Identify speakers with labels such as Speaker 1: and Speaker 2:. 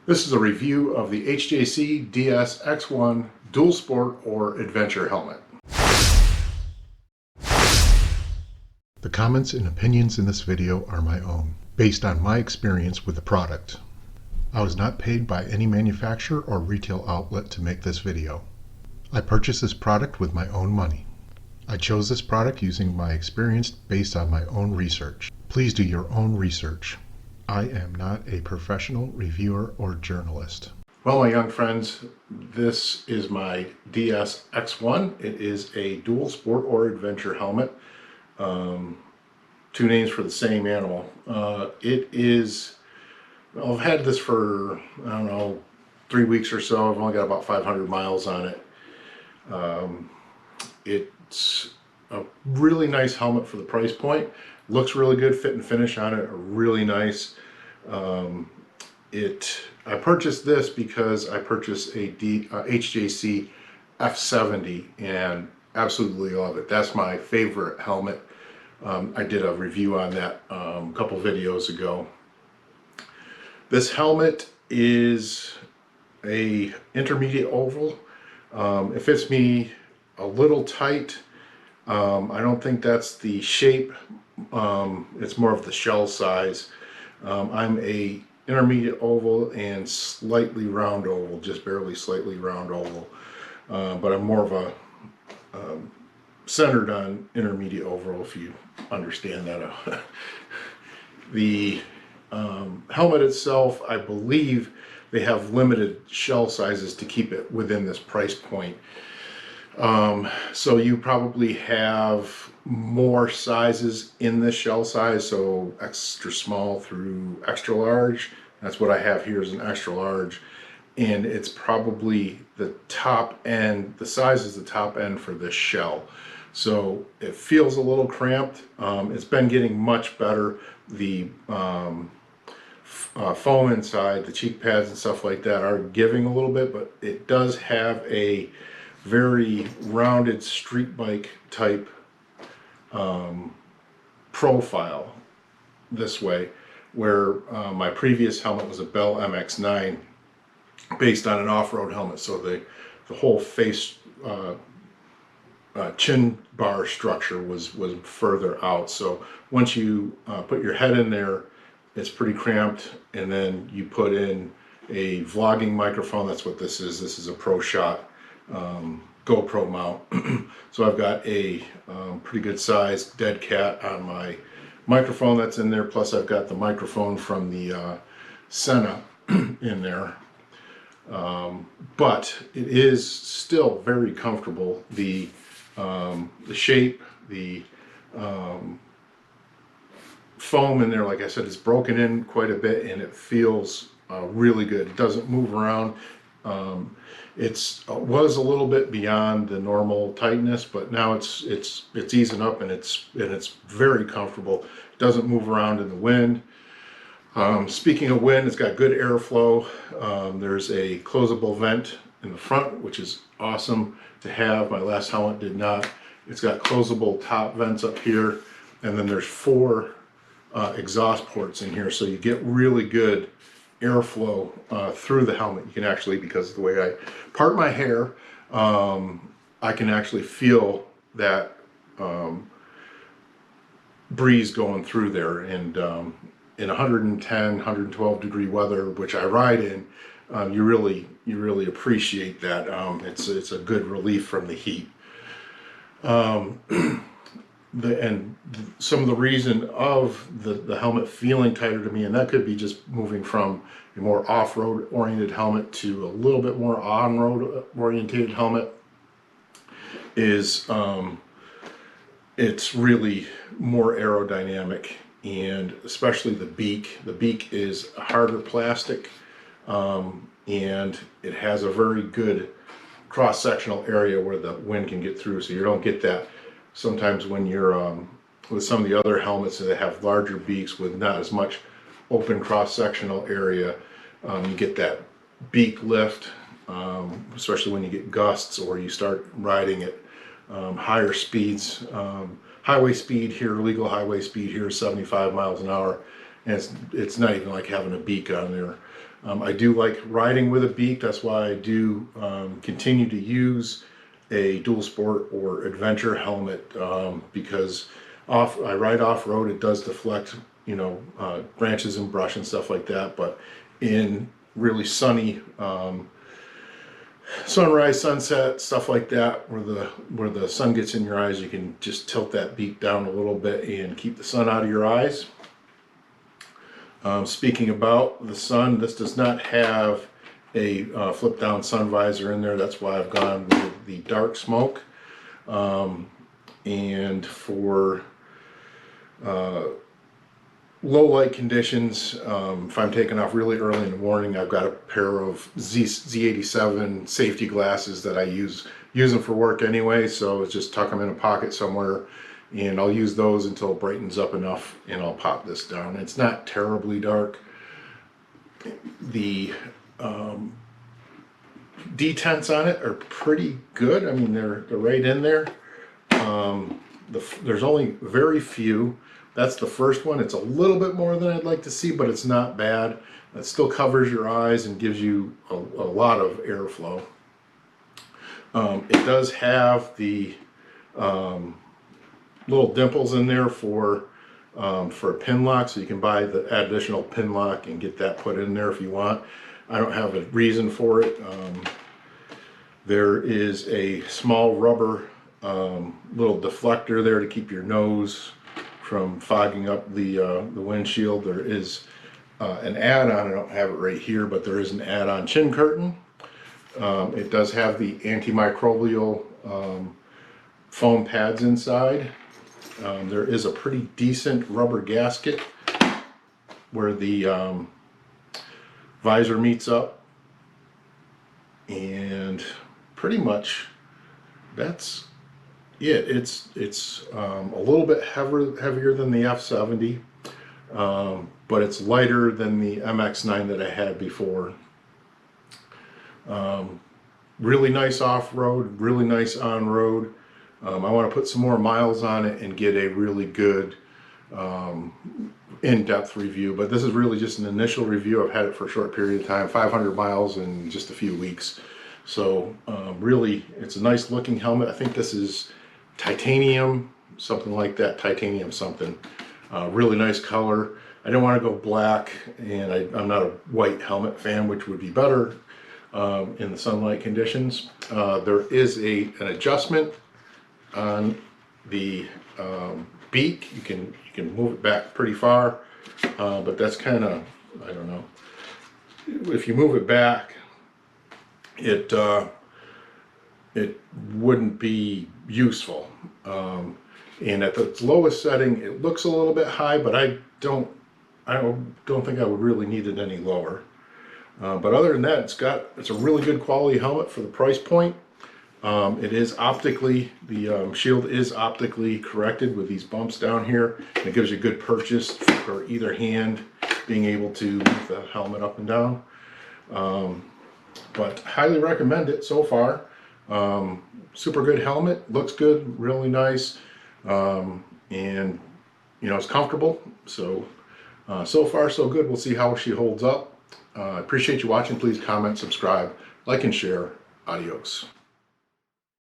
Speaker 1: This is a review of the HJC DS X1 Dual Sport or Adventure helmet. The comments and opinions in this video are my own, based on my experience with the product. I was not paid by any manufacturer or retail outlet to make this video. I purchased this product with my own money. I chose this product using my experience based on my own research. Please do your own research. I am not a professional reviewer or journalist. Well, my young friends, this is my DS X1. It is a dual sport or adventure helmet. Two names for the same animal. I've had this for, I don't know, 3 weeks or so. I've only got about 500 miles on it. It's a really nice helmet for the price point. Looks really good. Fit and finish on it are really nice. I purchased this because I purchased a HJC F70 and absolutely love it. That's my favorite helmet. I did a review on that a couple videos ago. This helmet is a intermediate oval. It fits me a little tight. I don't think that's the shape. It's more of the shell size. I'm a intermediate oval and slightly round oval, just barely slightly round oval. But I'm more of a centered on intermediate oval, if you understand that. The helmet itself, I believe they have limited shell sizes to keep it within this price point. So you probably have more sizes in this shell size, so extra small through extra large. That's what I have here is an extra large, and it's probably the top end. The size is the top end for this shell, so it feels a little cramped. It's been getting much better. The foam inside, the cheek pads and stuff like that are giving a little bit, but it does have a very rounded street bike type profile this way, where my previous helmet was a Bell MX9 based on an off-road helmet, so the whole face chin bar structure was further out. So once you put your head in there, it's pretty cramped, and then you put in a vlogging microphone. That's what this is. This is a ProShot GoPro mount. So I've got a pretty good sized dead cat on my microphone that's in there, plus I've got the microphone from the Senna in there. But it is still very comfortable. The shape, the foam in there, like I said, is broken in quite a bit, and it feels really good. It doesn't move around. It was a little bit beyond the normal tightness, but now it's easing up, and it's very comfortable. It doesn't move around in the wind. Speaking of wind, it's got good airflow. There's a closable vent in the front, which is awesome to have. My last helmet did not. It's got closable top vents up here, and then there's 4 exhaust ports in here, so you get really good airflow through the helmet. You can actually, because of the way I part my hair, I can actually feel that breeze going through there. And in 110, 112 degree weather, which I ride in, you really appreciate that. It's a good relief from the heat. And some of the reason of the helmet feeling tighter to me, and that could be just moving from a more off-road oriented helmet to a little bit more on-road oriented helmet, is it's really more aerodynamic, and especially the beak. The beak is a harder plastic, and it has a very good cross-sectional area where the wind can get through, so you don't get that. Sometimes when you're with some of the other helmets that have larger beaks with not as much open cross-sectional area, you get that beak lift, especially when you get gusts or you start riding at higher speeds. Highway speed here, legal highway speed here is 75 miles an hour, and it's not even like having a beak on there. I do like riding with a beak. That's why I do continue to use a dual sport or adventure helmet, because I ride off-road, it does deflect, you know, branches and brush and stuff like that, but in really sunny sunrise, sunset, stuff like that, where the sun gets in your eyes, you can just tilt that beak down a little bit and keep the sun out of your eyes. Speaking about the sun, this does not have a flip down sun visor in there. That's why I've gone with the dark smoke. And for low light conditions, if I'm taking off really early in the morning, I've got a pair of Z87 safety glasses that I use them for work anyway, so just tuck them in a pocket somewhere, and I'll use those until it brightens up enough, and I'll pop this down. It's not terribly dark. The detents on it are pretty good. I mean, they're right in there. There's only very few. That's the first one. It's a little bit more than I'd like to see, but it's not bad. It still covers your eyes and gives you a lot of airflow. It does have the little dimples in there for a pin lock, so you can buy the additional pin lock and get that put in there if you want. I don't have a reason for it. There is a small rubber little deflector there to keep your nose from fogging up the windshield. There is an add-on, I don't have it right here, but there is an add-on chin curtain. It does have the antimicrobial foam pads inside. There is a pretty decent rubber gasket where the visor meets up, and pretty much that's it. It's a little bit heavier than the F70, but it's lighter than the MX-9 that I had before. Really nice off-road, really nice on-road. I want to put some more miles on it and get a really good in-depth review, but this is really just an initial review. I've had it for a short period of time, 500 miles in just a few weeks. So really, it's a nice looking helmet. I think this is titanium, something like that, titanium something. Really nice color. I didn't want to go black, and I'm not a white helmet fan, which would be better in the sunlight conditions. There is an adjustment on the beak. You can move it back pretty far, but that's kind of, I don't know. If you move it back, it wouldn't be useful. And at the lowest setting, it looks a little bit high, but I don't think I would really need it any lower. But other than that, it's a really good quality helmet for the price point. It is optically, the shield is optically corrected with these bumps down here. It gives you good purchase for either hand, being able to move the helmet up and down. But highly recommend it so far. Super good helmet, looks good, really nice, and you know, it's comfortable. So so far so good. We'll see how she holds up. I appreciate you watching. Please comment, subscribe, like, and share. Adios.